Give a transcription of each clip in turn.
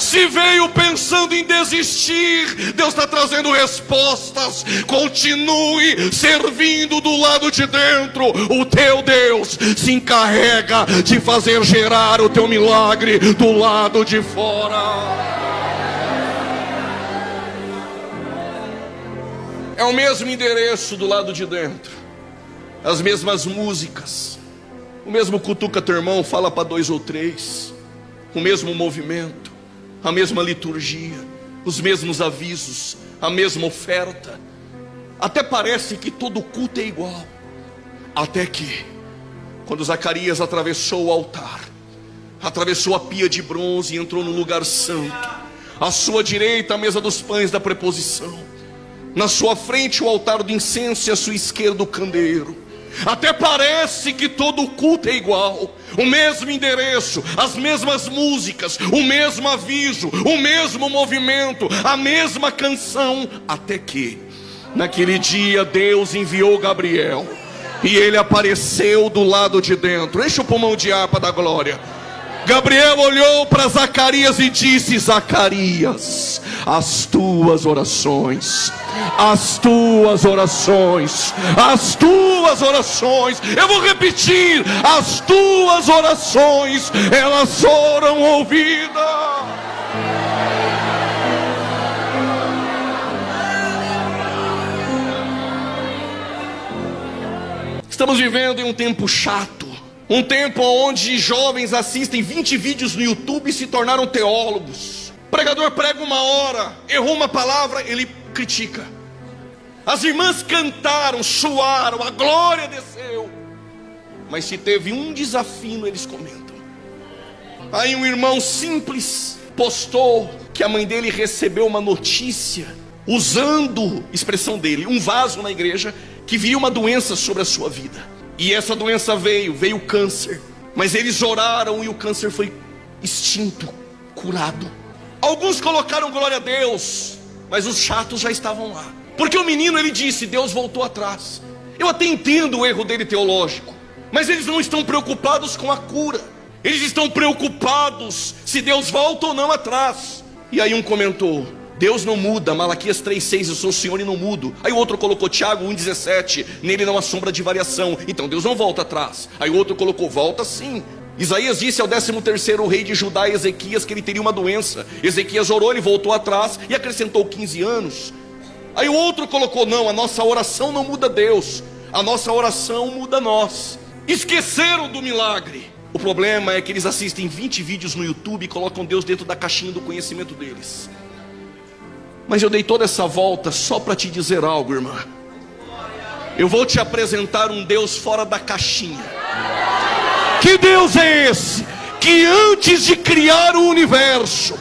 Se veio pensando em desistir, Deus está trazendo respostas. Continue servindo do lado de dentro. O teu Deus se encarrega de fazer gerar o teu milagre do lado de fora. É o mesmo endereço do lado de dentro, as mesmas músicas, o mesmo cutuca teu irmão, fala para 2 ou 3, o mesmo movimento, a mesma liturgia, os mesmos avisos, a mesma oferta. Até parece que todo culto é igual. Até que, quando Zacarias atravessou o altar, atravessou a pia de bronze e entrou no lugar santo, à sua direita a mesa dos pães da preposição, na sua frente o altar do incenso e à sua esquerda o candeeiro. Até parece que todo o culto é igual, o mesmo endereço, as mesmas músicas, o mesmo aviso, o mesmo movimento, a mesma canção. Até que, naquele dia, Deus enviou Gabriel, e ele apareceu do lado de dentro. Enche o pulmão de ar para dar glória. Gabriel olhou para Zacarias e disse: Zacarias, as tuas orações, as tuas orações, as tuas orações, eu vou repetir, as tuas orações, elas foram ouvidas. Estamos vivendo em um tempo chato, um tempo onde jovens assistem 20 vídeos no YouTube e se tornaram teólogos. O pregador prega 1 hora, errou uma palavra, ele critica. As irmãs cantaram, suaram, a glória desceu, mas se teve um desafio, eles comentam. Aí um irmão simples postou que a mãe dele recebeu uma notícia, usando, expressão dele, um vaso na igreja, que viria uma doença sobre a sua vida. E essa doença veio câncer. Mas eles oraram e o câncer foi extinto, curado. Alguns colocaram glória a Deus, mas os chatos já estavam lá. Porque o menino, ele disse, Deus voltou atrás. Eu até entendo o erro dele teológico, mas eles não estão preocupados com a cura. Eles estão preocupados se Deus volta ou não atrás. E aí um comentou: Deus não muda, Malaquias 3,6, eu sou o Senhor e não mudo. Aí o outro colocou Tiago 1,17, nele não há sombra de variação, então Deus não volta atrás. Aí o outro colocou, volta sim. Isaías disse ao 13º rei de Judá, Ezequias, que ele teria uma doença. Ezequias orou, ele voltou atrás e acrescentou 15 anos. Aí o outro colocou, não, a nossa oração não muda Deus, a nossa oração muda nós. Esqueceram do milagre. O problema é que eles assistem 20 vídeos no YouTube e colocam Deus dentro da caixinha do conhecimento deles. Mas eu dei toda essa volta só para te dizer algo, irmã. Eu vou te apresentar um Deus fora da caixinha. Que Deus é esse? Que antes de criar o universo,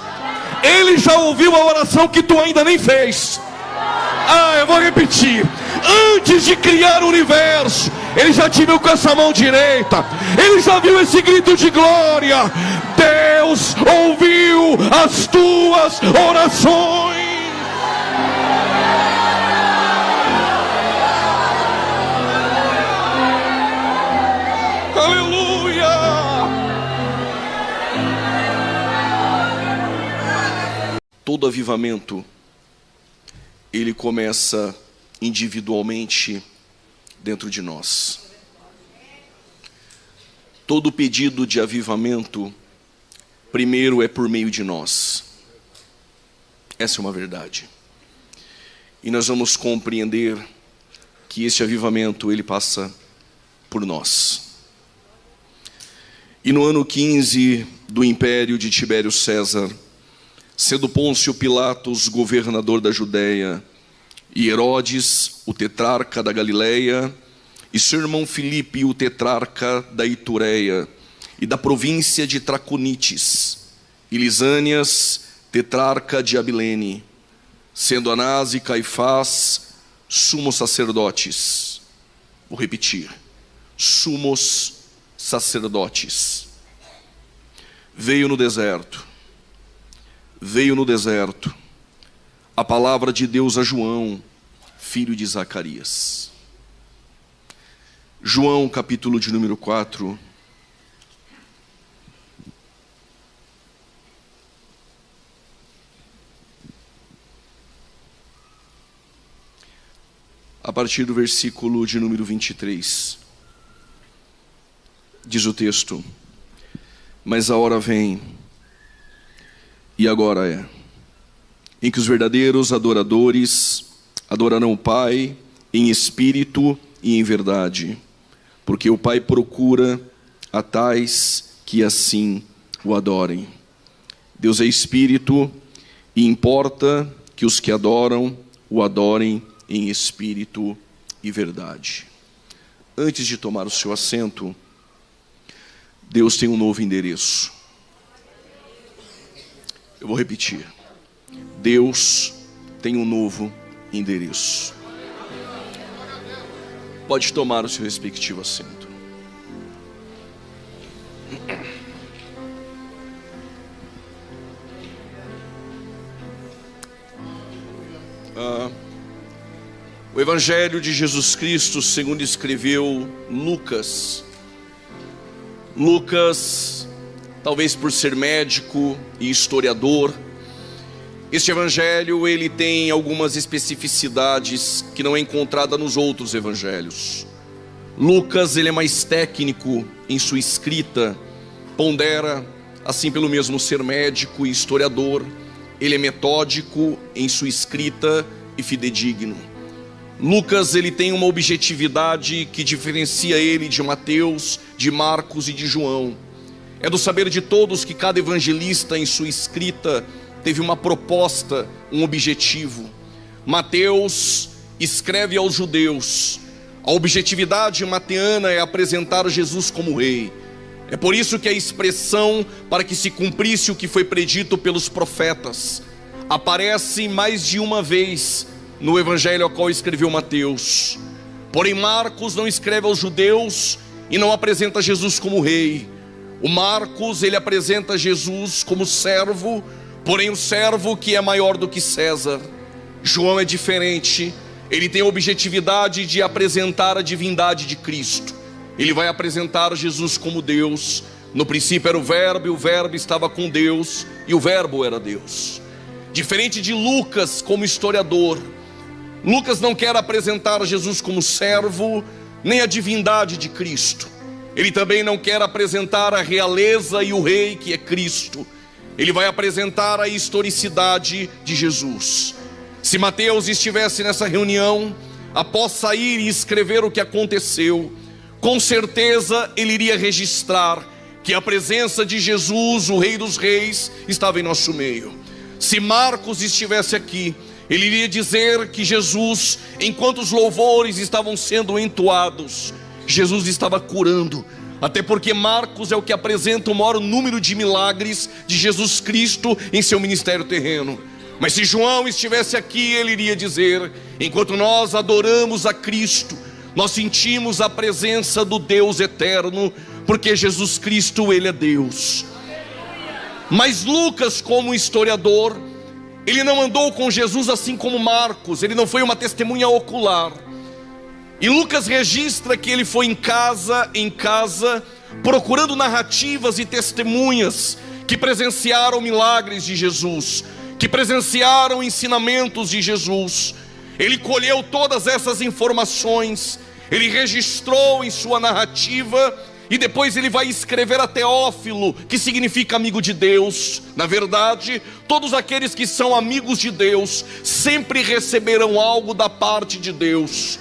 Ele já ouviu a oração que tu ainda nem fez. Eu vou repetir. Antes de criar o universo, Ele já te viu com essa mão direita. Ele já viu esse grito de glória. Deus ouviu as tuas orações. Aleluia! Todo avivamento, ele começa individualmente dentro de nós. Todo pedido de avivamento, primeiro é por meio de nós. Essa é uma verdade. E nós vamos compreender que esse avivamento, ele passa por nós. E no ano 15 do império de Tibério César, sendo Pôncio Pilatos governador da Judéia, e Herodes, o tetrarca da Galileia, e seu irmão Filipe, o tetrarca da Itureia, e da província de Traconites, e Lisânias, tetrarca de Abilene, sendo Anás e Caifás sumos sacerdotes. Vou repetir: sumos sacerdotes. Veio no deserto a palavra de Deus a João, filho de Zacarias. João, capítulo de número 4. a partir do versículo de número 23. Diz o texto: mas a hora vem, e agora é, em que os verdadeiros adoradores adorarão o Pai em espírito e em verdade, porque o Pai procura a tais que assim o adorem. Deus é espírito, e importa que os que adoram o adorem em espírito e verdade. Antes de tomar o seu assento, Deus tem um novo endereço. Eu vou repetir. Deus tem um novo endereço. Pode tomar o seu respectivo assento. O Evangelho de Jesus Cristo, segundo escreveu Lucas. Lucas, talvez por ser médico e historiador, este evangelho ele tem algumas especificidades que não é encontrada nos outros evangelhos. Lucas ele é mais técnico em sua escrita, pondera, assim pelo mesmo ser médico e historiador, ele é metódico em sua escrita e fidedigno. Lucas ele tem uma objetividade que diferencia ele de Mateus, de Marcos e de João. É do saber de todos que cada evangelista em sua escrita teve uma proposta, um objetivo. Mateus escreve aos judeus. A objetividade mateana é apresentar Jesus como rei. É por isso que a expressão para que se cumprisse o que foi predito pelos profetas aparece mais de uma vez no evangelho ao qual escreveu Mateus. Porém Marcos não escreve aos judeus e não apresenta Jesus como rei. O Marcos ele apresenta Jesus como servo, porém o servo que é maior do que César. João é diferente, ele tem a objetividade de apresentar a divindade de Cristo. Ele vai apresentar Jesus como Deus. No princípio era o Verbo, e o Verbo estava com Deus, e o Verbo era Deus. Diferente de Lucas como historiador, Lucas não quer apresentar Jesus como servo, nem a divindade de Cristo. Ele também não quer apresentar a realeza e o rei que é Cristo. Ele vai apresentar a historicidade de Jesus. Se Mateus estivesse nessa reunião, após sair e escrever o que aconteceu, com certeza ele iria registrar que a presença de Jesus, o Rei dos Reis, estava em nosso meio. Se Marcos estivesse aqui, ele iria dizer que Jesus, enquanto os louvores estavam sendo entoados, Jesus estava curando. Até porque Marcos é o que apresenta o maior número de milagres de Jesus Cristo em seu ministério terreno. Mas se João estivesse aqui, ele iria dizer: enquanto nós adoramos a Cristo, nós sentimos a presença do Deus eterno, porque Jesus Cristo, ele é Deus. Mas Lucas, como historiador, ele não andou com Jesus assim como Marcos, ele não foi uma testemunha ocular. E Lucas registra que ele foi em casa, procurando narrativas e testemunhas que presenciaram milagres de Jesus, que presenciaram ensinamentos de Jesus. Ele colheu todas essas informações, ele registrou em sua narrativa, e depois ele vai escrever a Teófilo, que significa amigo de Deus. Na verdade, todos aqueles que são amigos de Deus sempre receberão algo da parte de Deus.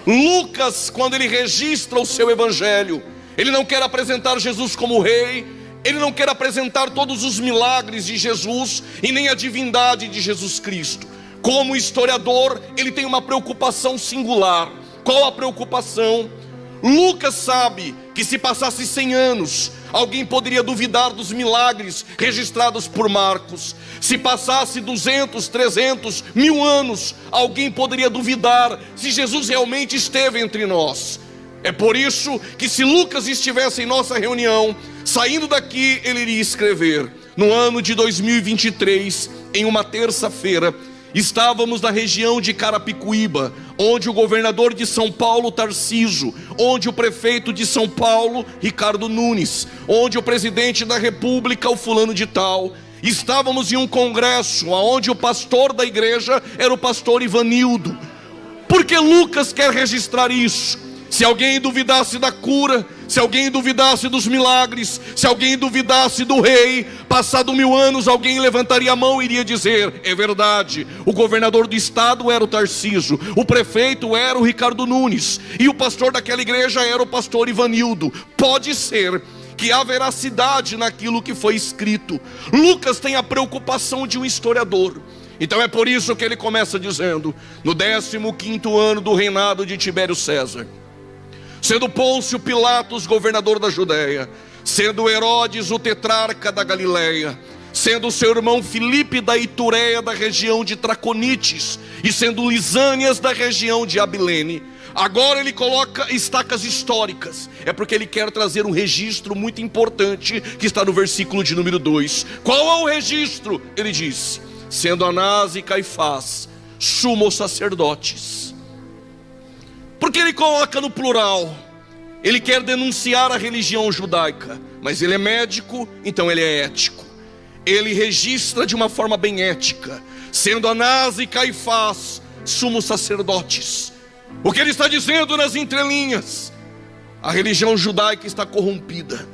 Lucas, quando ele registra o seu evangelho, ele não quer apresentar Jesus como rei, ele não quer apresentar todos os milagres de Jesus e nem a divindade de Jesus Cristo. Como historiador, ele tem uma preocupação singular. Qual a preocupação? Lucas sabe que se passasse 100 anos, alguém poderia duvidar dos milagres registrados por Marcos. Se passasse 200, 300, 1000 anos, alguém poderia duvidar se Jesus realmente esteve entre nós. É por isso que, se Lucas estivesse em nossa reunião, saindo daqui, ele iria escrever: no ano de 2023, em uma terça-feira, estávamos na região de Carapicuíba, onde o governador de São Paulo, Tarcísio, onde o prefeito de São Paulo, Ricardo Nunes, onde o presidente da república, o fulano de tal. Estávamos em um congresso, onde o pastor da igreja era o pastor Ivanildo. Porque Lucas quer registrar isso. Se alguém duvidasse da cura, se alguém duvidasse dos milagres, se alguém duvidasse do rei, passado 1000 anos alguém levantaria a mão e iria dizer: é verdade, o governador do estado era o Tarcísio, o prefeito era o Ricardo Nunes, e o pastor daquela igreja era o pastor Ivanildo. Pode ser que há veracidade naquilo que foi escrito. Lucas tem a preocupação de um historiador. Então é por isso que ele começa dizendo: no 15º ano do reinado de Tibério César, sendo Pôncio Pilatos governador da Judéia, sendo Herodes o tetrarca da Galileia, sendo seu irmão Filipe da Itureia da região de Traconites, e sendo Lisânias da região de Abilene. Agora ele coloca estacas históricas, é porque ele quer trazer um registro muito importante que está no versículo de número 2. Qual é o registro? Ele diz: sendo Anás e Caifás sumos sacerdotes. Porque ele coloca no plural? Ele quer denunciar a religião judaica, mas ele é médico, então ele é ético. Ele registra de uma forma bem ética, sendo Anás e Caifás sumos sacerdotes. O que ele está dizendo nas entrelinhas? A religião judaica está corrompida,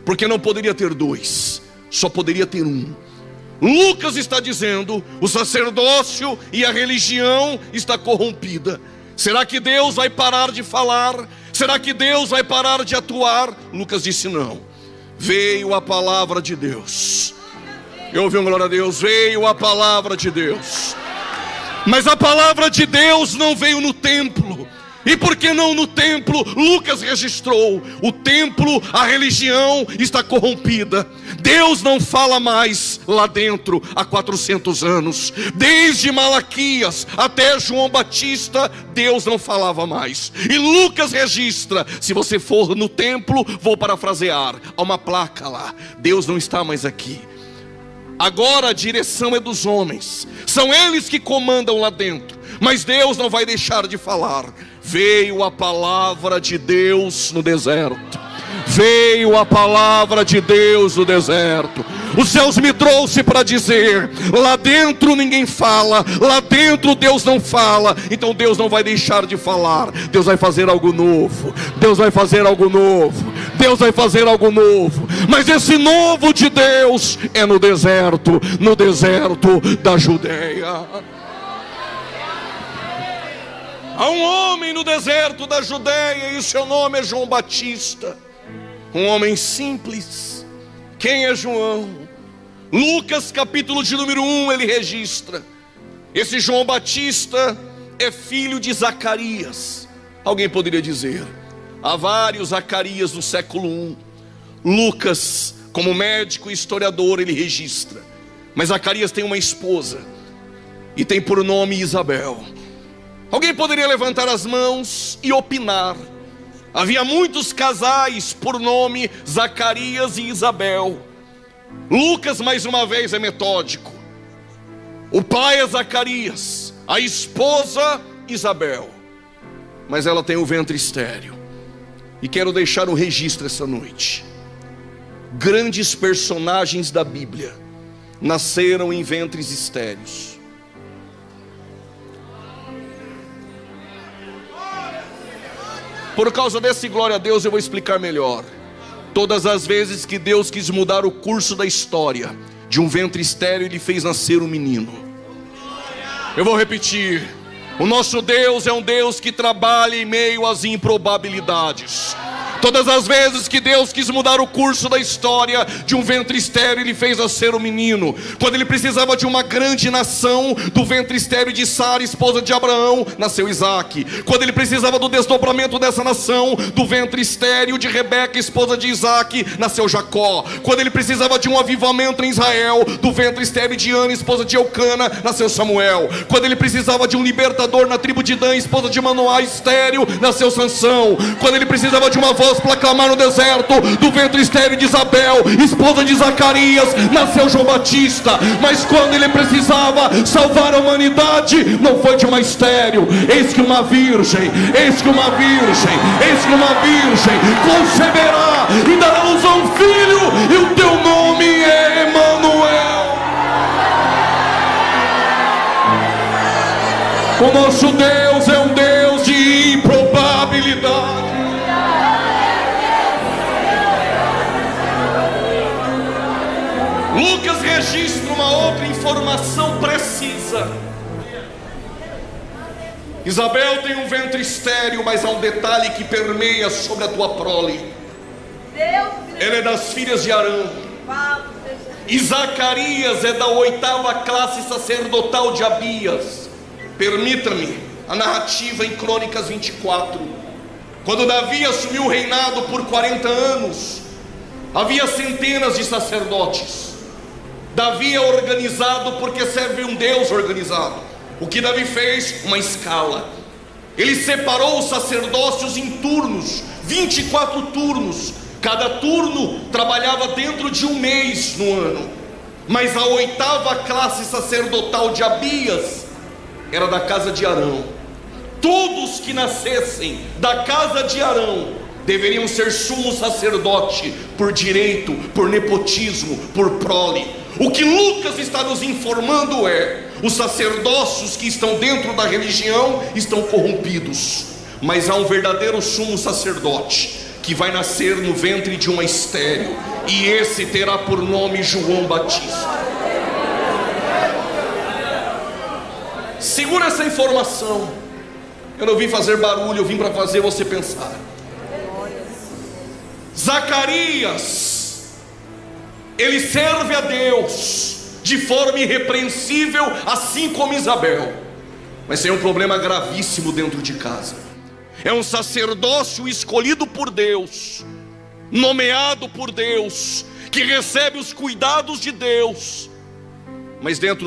porque não poderia ter dois, só poderia ter um. Lucas está dizendo: o sacerdócio e a religião está corrompida. Será que Deus vai parar de falar? Será que Deus vai parar de atuar? Lucas disse: não. Veio a palavra de Deus. Eu ouvi uma glória a Deus. Veio a palavra de Deus. Mas a palavra de Deus não veio no templo. E por que não no templo? Lucas registrou: o templo, a religião está corrompida. Deus não fala mais lá dentro há 400 anos. Desde Malaquias até João Batista, Deus não falava mais. E Lucas registra: se você for no templo, vou parafrasear, há uma placa lá: Deus não está mais aqui. Agora a direção é dos homens, são eles que comandam lá dentro, mas Deus não vai deixar de falar. Veio a palavra de Deus no deserto. Veio a palavra de Deus no deserto. Os céus me trouxe para dizer: lá dentro ninguém fala, lá dentro Deus não fala. Então Deus não vai deixar de falar. Deus vai fazer algo novo. Deus vai fazer algo novo. Deus vai fazer algo novo. Mas esse novo de Deus é no deserto da Judéia. Há um homem no deserto da Judéia e o seu nome é João Batista. Um homem simples. Quem é João? Lucas capítulo de número 1 ele registra: esse João Batista é filho de Zacarias. Alguém poderia dizer: há vários Zacarias no século I. Lucas, como médico e historiador, ele registra: mas Zacarias tem uma esposa e tem por nome Isabel. Alguém poderia levantar as mãos e opinar: havia muitos casais por nome Zacarias e Isabel. Lucas mais uma vez é metódico. O pai é Zacarias, a esposa Isabel, mas ela tem o ventre estéril. E quero deixar um registro essa noite: grandes personagens da Bíblia nasceram em ventres estéreis. Por causa desse glória a Deus eu vou explicar melhor. Todas as vezes que Deus quis mudar o curso da história, de um ventre estéril Ele fez nascer um menino. Eu vou repetir: o nosso Deus é um Deus que trabalha em meio às improbabilidades. Todas as vezes que Deus quis mudar o curso da história, de um ventre estéril Ele fez nascer um menino. Quando Ele precisava de uma grande nação, do ventre estéril de Sara, esposa de Abraão, nasceu Isaac. Quando Ele precisava do desdobramento dessa nação, do ventre estéril de Rebeca, esposa de Isaac, nasceu Jacó. Quando Ele precisava de um avivamento em Israel, do ventre estéril de Ana, esposa de Eucana, nasceu Samuel. Quando Ele precisava de um libertador na tribo de Dan, esposa de Manoá, estéril, nasceu Sansão. Quando Ele precisava de uma voz para clamar no deserto, do ventre estéril de Isabel, esposa de Zacarias, nasceu João Batista. Mas quando Ele precisava salvar a humanidade, não foi de uma estéril. Eis que uma virgem conceberá e dará à luz a um filho, e o teu nome é Emanuel. O nosso Deus é um Deus Lucas registra uma outra informação precisa. Isabel tem um ventre estéril, mas há um detalhe que permeia sobre a tua prole. Ela é das filhas de Arão. E Zacarias é da 8ª classe sacerdotal de Abias. Permita-me a narrativa em Crônicas 24. Quando Davi assumiu o reinado por 40 anos, havia centenas de sacerdotes. Davi é organizado porque serve um Deus organizado. O que Davi fez? Uma escala. Ele separou os sacerdócios em turnos, 24 turnos. Cada turno trabalhava dentro de um mês no ano. Mas a 8ª classe sacerdotal de Abias era da casa de Arão. Todos que nascessem da casa de Arão deveriam ser sumo sacerdote por direito, por nepotismo, por prole. O que Lucas está nos informando é: os sacerdócios que estão dentro da religião estão corrompidos, mas há um verdadeiro sumo sacerdote que vai nascer no ventre de uma estéril, e esse terá por nome João Batista. Segura essa informação. Eu não vim fazer barulho, eu vim para fazer você pensar. Zacarias, ele serve a Deus de forma irrepreensível, assim como Isabel, mas tem um problema gravíssimo dentro de casa. É um sacerdócio escolhido por Deus, nomeado por Deus, que recebe os cuidados de Deus, mas dentro